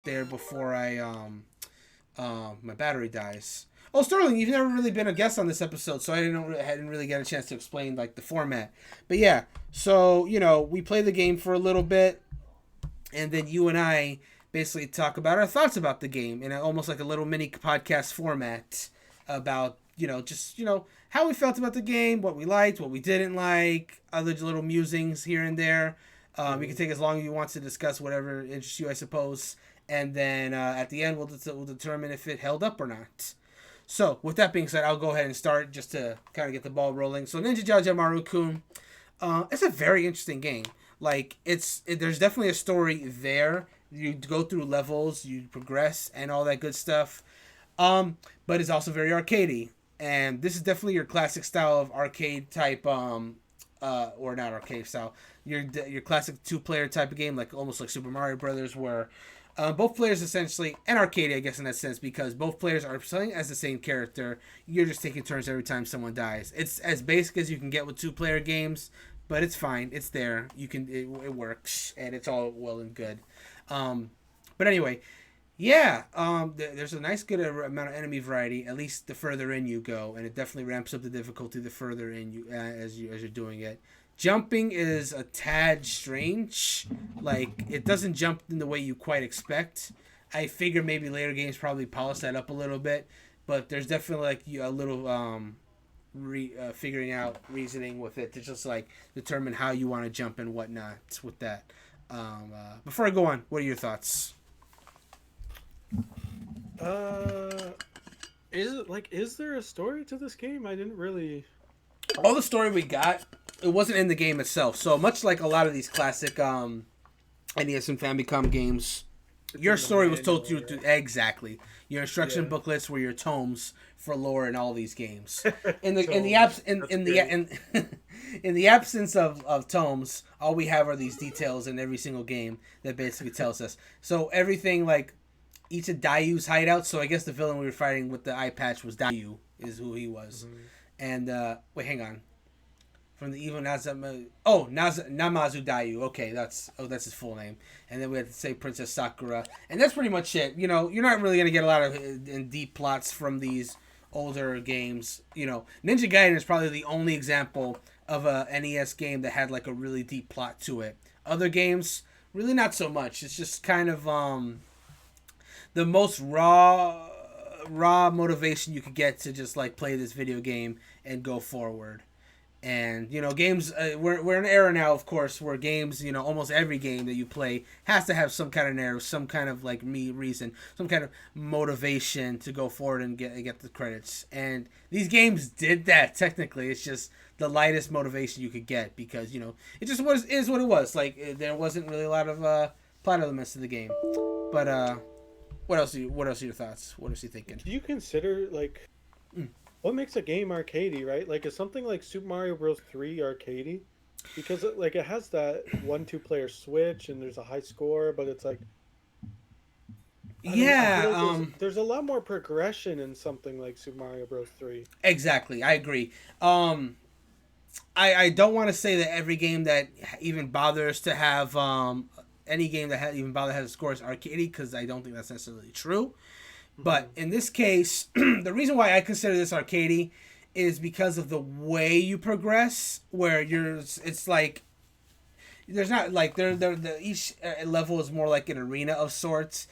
there before my battery dies. Oh, Sterling, you've never really been a guest on this episode, so I hadn't really get a chance to explain like the format. But yeah, so we play the game for a little bit, and then you and I basically talk about our thoughts about the game in almost like a little mini podcast format about just how we felt about the game, what we liked, what we didn't like, other little musings here and there. You can take as long as you want to discuss whatever interests you, I suppose, and then at the end we'll determine if it held up or not. So, with that being said, I'll go ahead and start just to kind of get the ball rolling. So, Ninja Jajamaru-kun, it's a very interesting game. Like, there's definitely a story there. You go through levels, you progress, and all that good stuff. But it's also very arcadey. And this is definitely your classic style of arcade type, or not arcade style, your classic two-player type of game, like almost like Super Mario Brothers, where both players essentially, and arcade, I guess, in that sense, because both players are playing as the same character. You're just taking turns every time someone dies. It's as basic as you can get with two-player games, but it's fine. It's there. It works, and it's all well and good. But anyway, yeah, there's a nice good amount of enemy variety, at least the further in you go, and it definitely ramps up the difficulty the further in you as you're doing it. Jumping is a tad strange. Like, it doesn't jump in the way you quite expect. I figure maybe later games probably polish that up a little bit, but there's definitely like a little figuring out reasoning with it to just like determine how you want to jump and whatnot with that. Before I go on, what are your thoughts? Is there a story to this game? I didn't really. All the story we got, it wasn't in the game itself. So much like a lot of these classic NES and Famicom games, your story was told to you exactly. Your instruction booklets were your tomes for lore in all these games. In the absence of tomes, all we have are these details in every single game that basically tells us. So everything like each of Dayu's hideouts. So I guess the villain we were fighting with the eye patch was Dayu, is who he was. Mm-hmm. And wait, hang on. From the evil Namazu Dayu. Okay, that's his full name. And then we had to say Princess Sakura, and that's pretty much it. You're not really gonna get a lot of in deep plots from these older games. Ninja Gaiden is probably the only example of a NES game that had like a really deep plot to it. Other games, really not so much. It's just kind of the most raw motivation you could get to just like play this video game and go forward. And games we're in an era now, of course, where games, almost every game that you play has to have some kind of narrative, some kind of like reason, some kind of motivation to go forward and get the credits. And these games did that. Technically, it's just the lightest motivation you could get because it just is what it was. Like there wasn't really a lot of plot elements to the game. But what else are your thoughts? What is he thinking? Do you consider like what makes a game arcadey, right? Like, is something like Super Mario Bros. 3 arcadey? Because it has that 1-2 player switch and there's a high score, but it's like there's a lot more progression in something like Super Mario Bros. 3. Exactly, I agree. I don't want to say that every game that even bothers to have any game that even bothers to have a score is arcadey, because I don't think that's necessarily true. But in this case, the reason why I consider this arcadey is because of the way you progress, where it's like there's not like each level is more like an arena of sorts.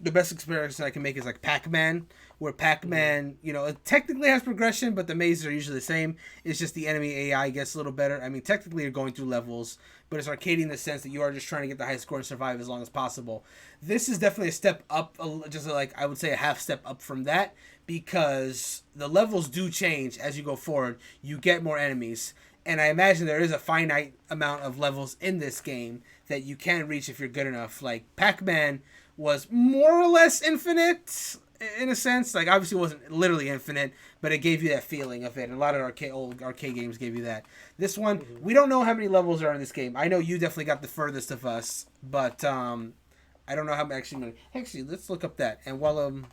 The best experience I can make is like Pac-Man, where Pac-Man, it technically has progression, but the mazes are usually the same. It's just the enemy AI gets a little better. I mean, technically you're going through levels, but it's arcadey in the sense that you are just trying to get the high score and survive as long as possible. This is definitely a step up, just like I would say a half step up from that, because the levels do change as you go forward. You get more enemies, and I imagine there is a finite amount of levels in this game that you can reach if you're good enough. Like Pac-Man was more or less infinite in a sense. Like obviously it wasn't literally infinite, but it gave you that feeling of it. And a lot of old arcade games gave you that. This one, we don't know how many levels are in this game. I know you definitely got the furthest of us, but I don't know how many. Actually, let's look up that. And while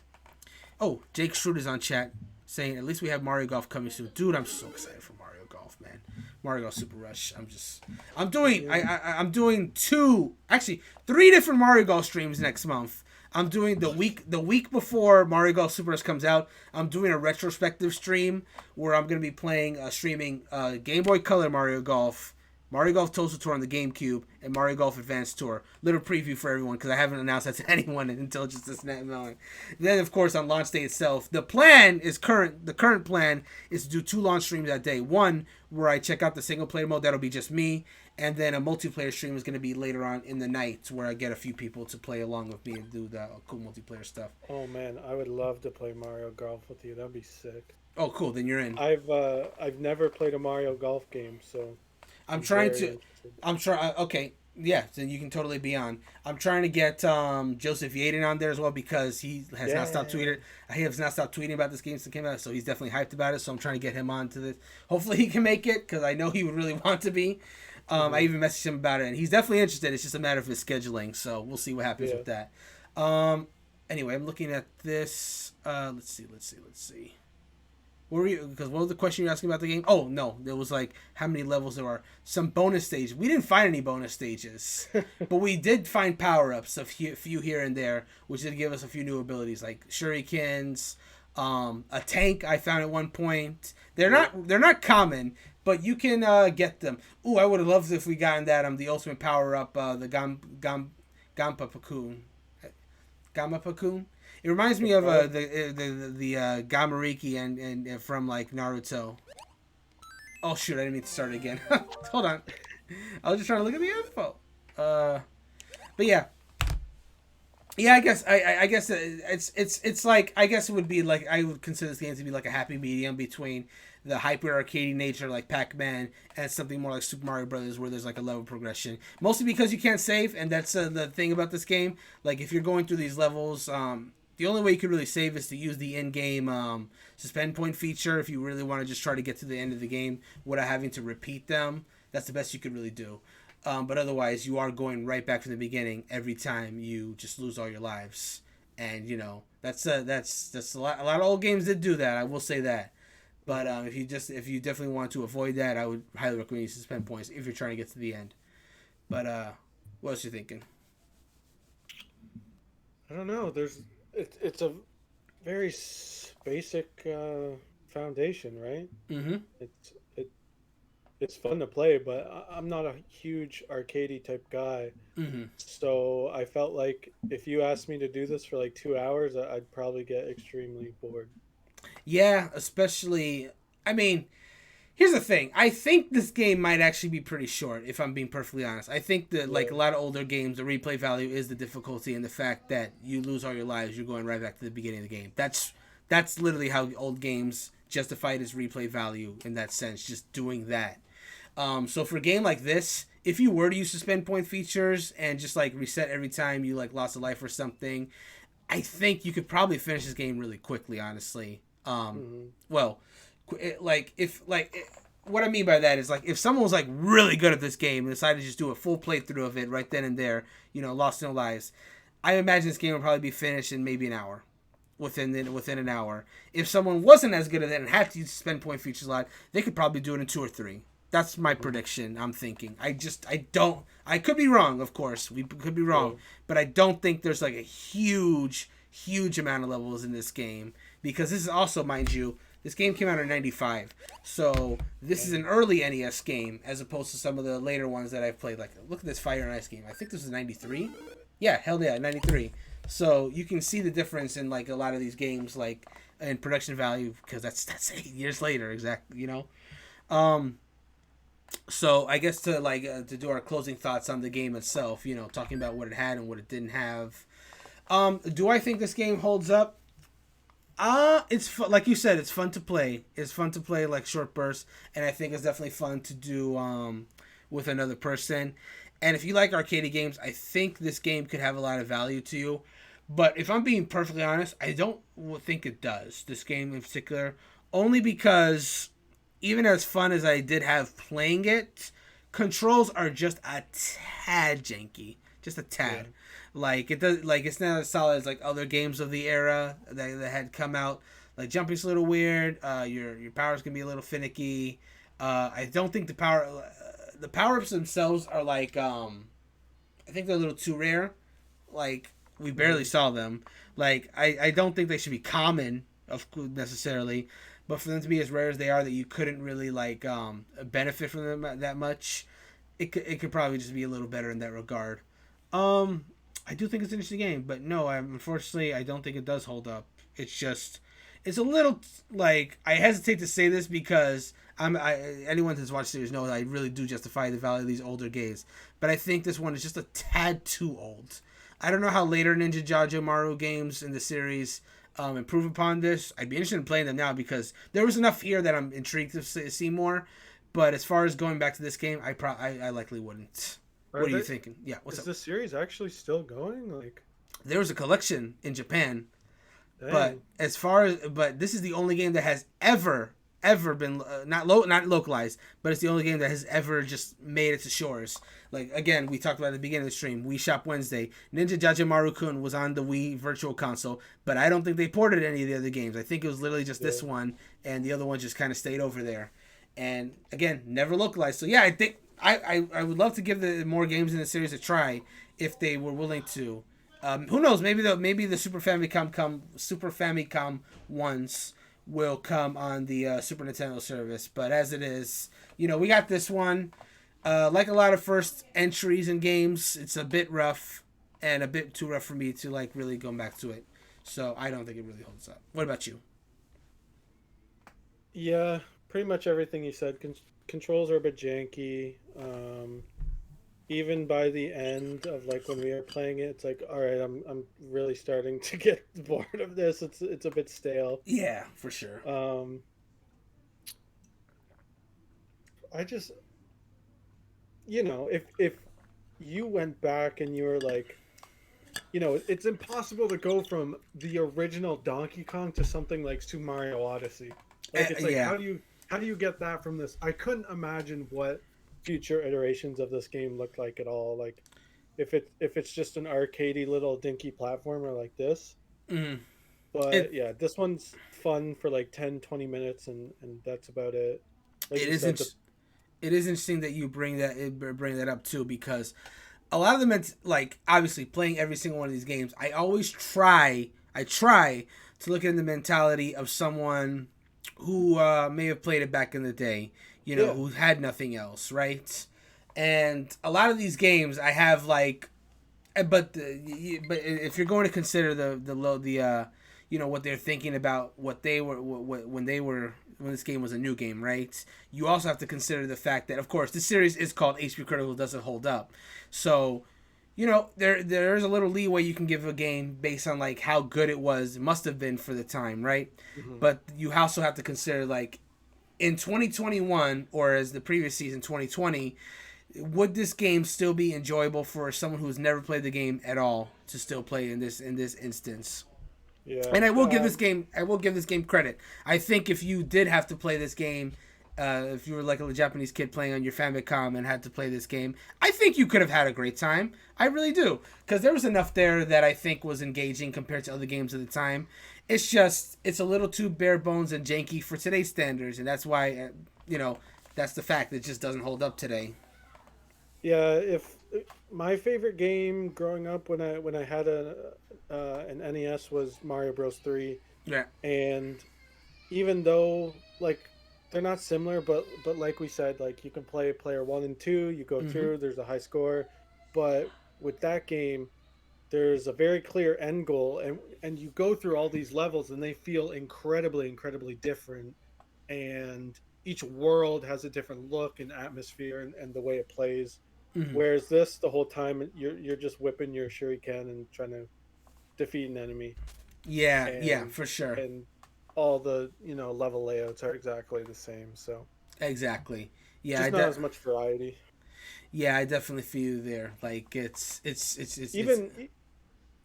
Jake Schroeder's on chat saying at least we have Mario Golf coming soon. Dude, I'm so excited for Mario Golf, man. Mario Golf Super Rush. I'm doing 3 different Mario Golf streams next month. I'm doing the week before Mario Golf Super S comes out. I'm doing a retrospective stream where I'm gonna be streaming Game Boy Color Mario Golf, Mario Golf Toaster Tour on the GameCube, and Mario Golf Advanced Tour. Little preview for everyone because I haven't announced that to anyone until just this moment. Then, of course, on launch day itself, the current plan is to do 2 launch streams that day. One where I check out the single player mode, that'll be just me, and then a multiplayer stream is going to be later on in the night where I get a few people to play along with me and do the cool multiplayer stuff. Oh man, I would love to play Mario Golf with you. That'd be sick. Oh, cool. Then you're in. I've never played a Mario Golf game, so I'm trying to. I'm sure. Okay, yeah. Then you can totally be on. I'm trying to get Joseph Yaden on there as well because he has not stopped tweeting. He has not stopped tweeting about this game since it came out, so he's definitely hyped about it. So I'm trying to get him on to this. Hopefully he can make it because I know he would really want to be. I even messaged him about it, and he's definitely interested. It's just a matter of his scheduling, so we'll see what happens with that. Anyway, I'm looking at this. Let's see. What was the question you're asking about the game? Oh, no. There was like how many levels there are. Some bonus stages. We didn't find any bonus stages. But we did find power-ups, a few here and there, which did give us a few new abilities, like shurikens, a tank I found at one point. They're not common, but you can get them. Ooh, I would have loved if we gotten that the ultimate power-up, the Gampapakun. Gampapakun? It reminds me of the Gamariki and from like Naruto. Oh shoot! I didn't mean to start it again. Hold on. I was just trying to look at the info. But yeah. I guess it's like I guess it would be like I would consider this game to be like a happy medium between the hyper arcadey nature like Pac-Man and something more like Super Mario Brothers where there's like a level progression. Mostly because you can't save, and that's the thing about this game. Like if you're going through these levels, the only way you could really save is to use the in-game suspend point feature if you really want to just try to get to the end of the game without having to repeat them. That's the best you could really do. But otherwise, you are going right back from the beginning every time you just lose all your lives. And, that's a lot. A lot of old games did do that. I will say that. But if you definitely want to avoid that, I would highly recommend you suspend points if you're trying to get to the end. But what else are you thinking? I don't know. It's a very basic foundation, right? Mm-hmm. It's fun to play, but I'm not a huge arcadey type guy. Mm-hmm. So I felt like if you asked me to do this for like 2 hours, I'd probably get extremely bored. Yeah, especially. I mean, here's the thing. I think this game might actually be pretty short, if I'm being perfectly honest. I think that, like a lot of older games, the replay value is the difficulty and the fact that you lose all your lives, you're going right back to the beginning of the game. That's literally how old games justify its replay value in that sense, just doing that. So for a game like this, if you were to use suspend point features and just like reset every time you like lost a life or something, I think you could probably finish this game really quickly, honestly. Well, what I mean by that is like if someone was like really good at this game and decided to just do a full playthrough of it right then and there, lost no lives, I imagine this game would probably be finished in maybe an hour. Within an hour. If someone wasn't as good at it and had to use suspend point features a lot, they could probably do it in 2 or 3. That's my prediction. I'm thinking. I could be wrong, of course. We could be wrong, but I don't think there's like a huge amount of levels in this game because this is also, mind you, this game came out in '95, so this is an early NES game as opposed to some of the later ones that I've played. Like, look at this Fire and Ice game. I think this is '93. Yeah, hell yeah, '93. So you can see the difference in like a lot of these games, like in production value, because that's 8 years later, exactly. So I guess to do our closing thoughts on the game itself, talking about what it had and what it didn't have. Do I think this game holds up? It's like you said, it's fun to play. It's fun to play like short bursts, and I think it's definitely fun to do with another person. And if you like arcade games, I think this game could have a lot of value to you. But if I'm being perfectly honest, I don't think it does. This game in particular, only because even as fun as I did have playing it, controls are just a tad janky, just a tad. Yeah. Like it's not as solid as like other games of the era that had come out. Like jumping's a little weird. Your powers can be a little finicky. I don't think the power ups themselves are like I think they're a little too rare. Like We barely saw them. Like I don't think they should be common of necessarily, but for them to be as rare as they are, that you couldn't really like benefit from them that much. It could probably just be a little better in that regard. I do think it's an interesting game, but no, unfortunately I don't think it does hold up. It's just it's a little like I hesitate to say this because anyone that's watched the series knows I really do justify the value of these older games, but I think this one is just a tad too old. I don't know how later Ninja Jajamaru games in the series improve upon this. I'd be interested in playing them now because there was enough here that I'm intrigued to see more. But as far as going back to this game, I likely wouldn't. What are you thinking? Yeah, what's up? Is the series actually still going? Like, There was a collection in Japan, dang. but this is the only game that has ever been not localized, but it's the only game that has ever just made it to shores. Like again, we talked about at the beginning of the stream, Wii Shop Wednesday. Ninja Jajamaru-kun was on the Wii Virtual Console, but I don't think they ported any of the other games. I think it was literally just this one, and the other one just kind of stayed over there. And again, never localized. So yeah, I think I would love to give the more games in the series a try if they were willing to. Who knows? Maybe the Super Famicom ones will come on the Super Nintendo service. But as it is, we got this one. Like a lot of first entries in games, it's a bit rough and a bit too rough for me to like really go back to it. So I don't think it really holds up. What about you? Yeah, pretty much everything you said. Controls are a bit janky. Even by the end of like when we were playing it, it's like, all right, I'm really starting to get bored of this. It's a bit stale. Yeah, for sure. I just, if you went back and you were like, it's impossible to go from the original Donkey Kong to something like Super Mario Odyssey. Like it's like yeah. how do you get that from this? I couldn't imagine what future iterations of this game look like at all. Like if it's just an arcadey little dinky platformer like this. Mm. But yeah, this one's fun for like 10-20 minutes and that's about it. Like It is it is interesting that you bring that up too, because a lot of them, it's like obviously playing every single one of these games. I try to look at the mentality of someone who may have played it back in the day, who had nothing else, right? And a lot of these games I have like, but if you're going to consider the what they're thinking about, what they were when this game was a new game, right? You also have to consider the fact that, of course, this series is called HPCritical, doesn't hold up. So, there's a little leeway you can give a game based on like how good it must have been for the time, right? Mm-hmm. But you also have to consider like in 2021, or as the previous season 2020, would this game still be enjoyable for someone who's never played the game at all to still play in this instance? Yeah. And I will give this game credit. I think if you did have to play this game, if you were like a Japanese kid playing on your Famicom and had to play this game, I think you could have had a great time. I really do, because there was enough there that I think was engaging compared to other games at the time. It's just it's a little too bare bones and janky for today's standards, and that's why that's the fact. It just doesn't hold up today. Yeah, if my favorite game growing up when I had an NES was Mario Bros. 3. Yeah. And even though like they're not similar, but like we said, like you can play player 1 and 2, you go through, there's a high score, but with that game there's a very clear end goal, and you go through all these levels and they feel incredibly different, and each world has a different look and atmosphere and the way it plays. Whereas this, the whole time you're just whipping your shuriken and trying to defeat an enemy. Yeah, for sure. And all the level layouts are exactly the same. So exactly. Yeah, just not as much variety. Yeah, I definitely feel you there. Like it's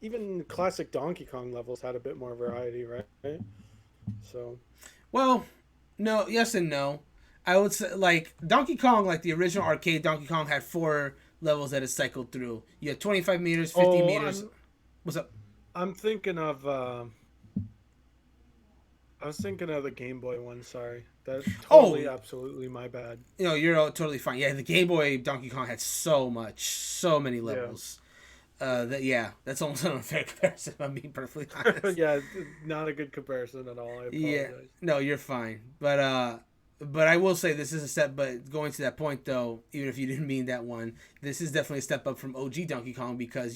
even classic Donkey Kong levels had a bit more variety, right? So, well, no, yes and no. I would say, like, Donkey Kong, like the original arcade Donkey Kong, had 4 levels that it cycled through. You had 25 meters, 50 meters. What's up? I'm thinking of, I was thinking of the Game Boy one, sorry. That's totally, absolutely my bad. You're totally fine. Yeah, the Game Boy Donkey Kong had so many levels. that's almost an unfair comparison. If I'm being perfectly honest. Yeah, not a good comparison at all. I Yeah, apologize. no, you're fine. But I will say this is a step. But going to that point though, even if you didn't mean that one, this is definitely a step up from OG Donkey Kong because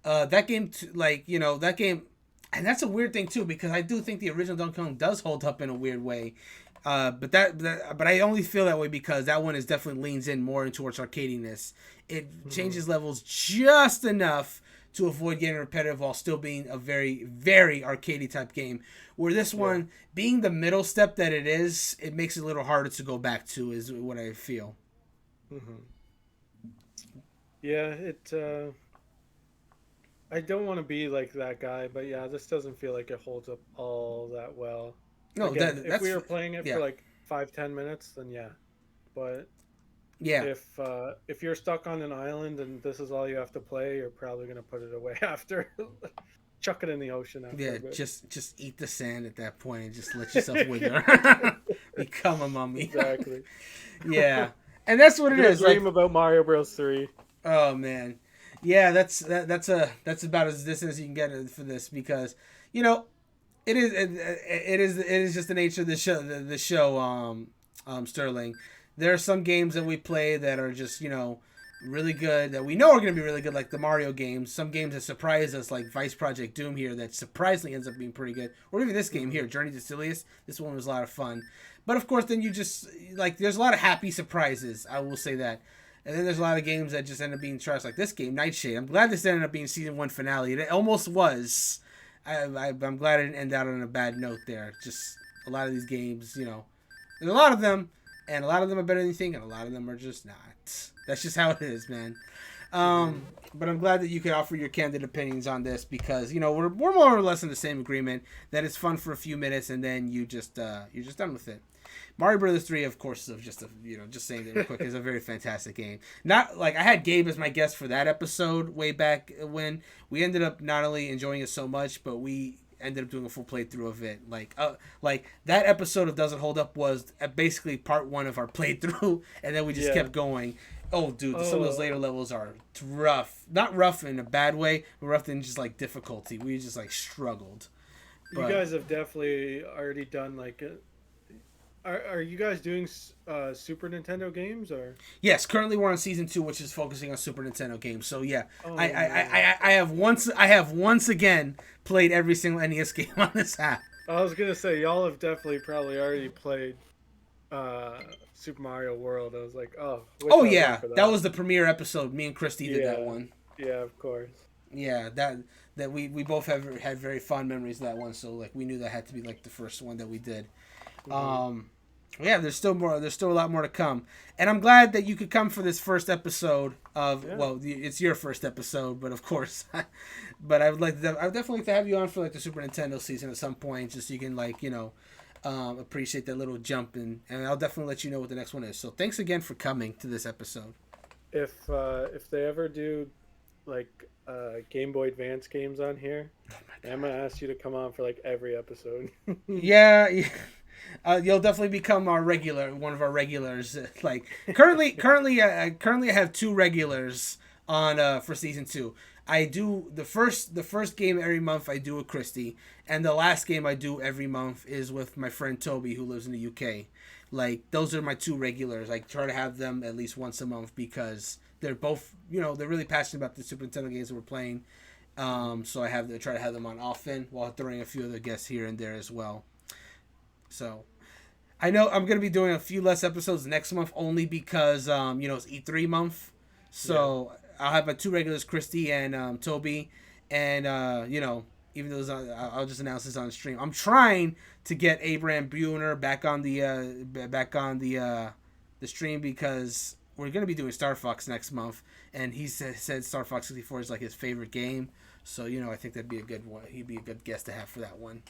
that game, that game, and that's a weird thing too because I do think the original Donkey Kong does hold up in a weird way. But I only feel that way because that one is definitely leans in more towards arcadiness. It changes levels just enough to avoid getting repetitive while still being a very, very arcadey type game. Where this one, being the middle step that it is, it makes it a little harder to go back to, is what I feel. Yeah, I don't want to be like that guy, but yeah, this doesn't feel like it holds up all that well. No, Again, if that's we were playing it yeah, for like 5-10 minutes, then yeah. But yeah, if you're stuck on an island and this is all you have to play, you're probably gonna put it away after. Chuck it in the ocean after yeah. a bit. Just eat the sand at that point and just let yourself wither, become a mummy. Exactly. Yeah, and that's what it is. Dream about Mario Bros. 3. Oh man, yeah, that's about as distant as you can get for this because it is just the nature of the show. Sterling, there are some games that we play that are just really good that we know are going to be really good, like the Mario games. Some games that surprise us, like Vice Project Doom here, that surprisingly ends up being pretty good. Or even this game here, Journey to Silius. This one was a lot of fun. But of course, then you just there's a lot of happy surprises. I will say that. And then there's a lot of games that just end up being trash, like this game, Nightshade. I'm glad this ended up being season 1 finale. It almost was. I'm glad it didn't end out on a bad note there. Just a lot of these games, there's a lot of them, and a lot of them are better than you think, and a lot of them are just not. That's just how it is, man. But I'm glad that you could offer your candid opinions on this because we're more or less in the same agreement that it's fun for a few minutes and then you're just done with it. Mario Brothers 3, of course, just saying that real quick, is a very fantastic game. Not like I had Gabe as my guest for that episode way back when. We ended up not only enjoying it so much, but we ended up doing a full playthrough of it. Like that episode of Does It Hold Up was basically part 1 of our playthrough, and then we just kept going. Oh, dude, some of those later levels are rough. Not rough in a bad way, but rough in just like difficulty. We just like struggled. But you guys have definitely already done like. Are you guys doing Super Nintendo games or? Yes, currently we're on season 2, which is focusing on Super Nintendo games. So yeah, I have once again played every single NES game on this app. I was gonna say y'all have definitely probably already played Super Mario World. I was like, oh yeah, that was the premiere episode. Me and Christy did that one. Yeah, of course. Yeah, that we both have had very fond memories of that one. So like we knew that had to be like the first one that we did. Yeah, there's still more. There's still a lot more to come, and I'm glad that you could come for this first episode of. Yeah. Well, it's your first episode, but of course, but I would definitely like to have you on for like the Super Nintendo season at some point, just so you can appreciate that little jump, and I'll definitely let you know what the next one is. So thanks again for coming to this episode. If they ever do like Game Boy Advance games on here, I'm gonna ask you to come on for like every episode. Yeah. You'll definitely become one of our regulars. Like currently, I have 2 regulars on for season 2. I do the first game every month. I do with Christy, and the last game I do every month is with my friend Toby, who lives in the UK. Like those are my 2 regulars. I try to have them at least once a month because they're both they're really passionate about the Super Nintendo games that we're playing. So I try to have them on often while throwing a few other guests here and there as well. So, I know I'm going to be doing a few less episodes next month only because, it's E3 month. So, I'll have my 2 regulars, Christy and Toby. And, even though I'll just announce this on stream. I'm trying to get Abraham Buhner back on the stream because we're going to be doing Star Fox next month. And he said Star Fox 64 is like his favorite game. So, I think that'd be a good one. He'd be a good guest to have for that one.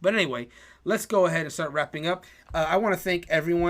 But anyway, let's go ahead and start wrapping up. I want to thank everyone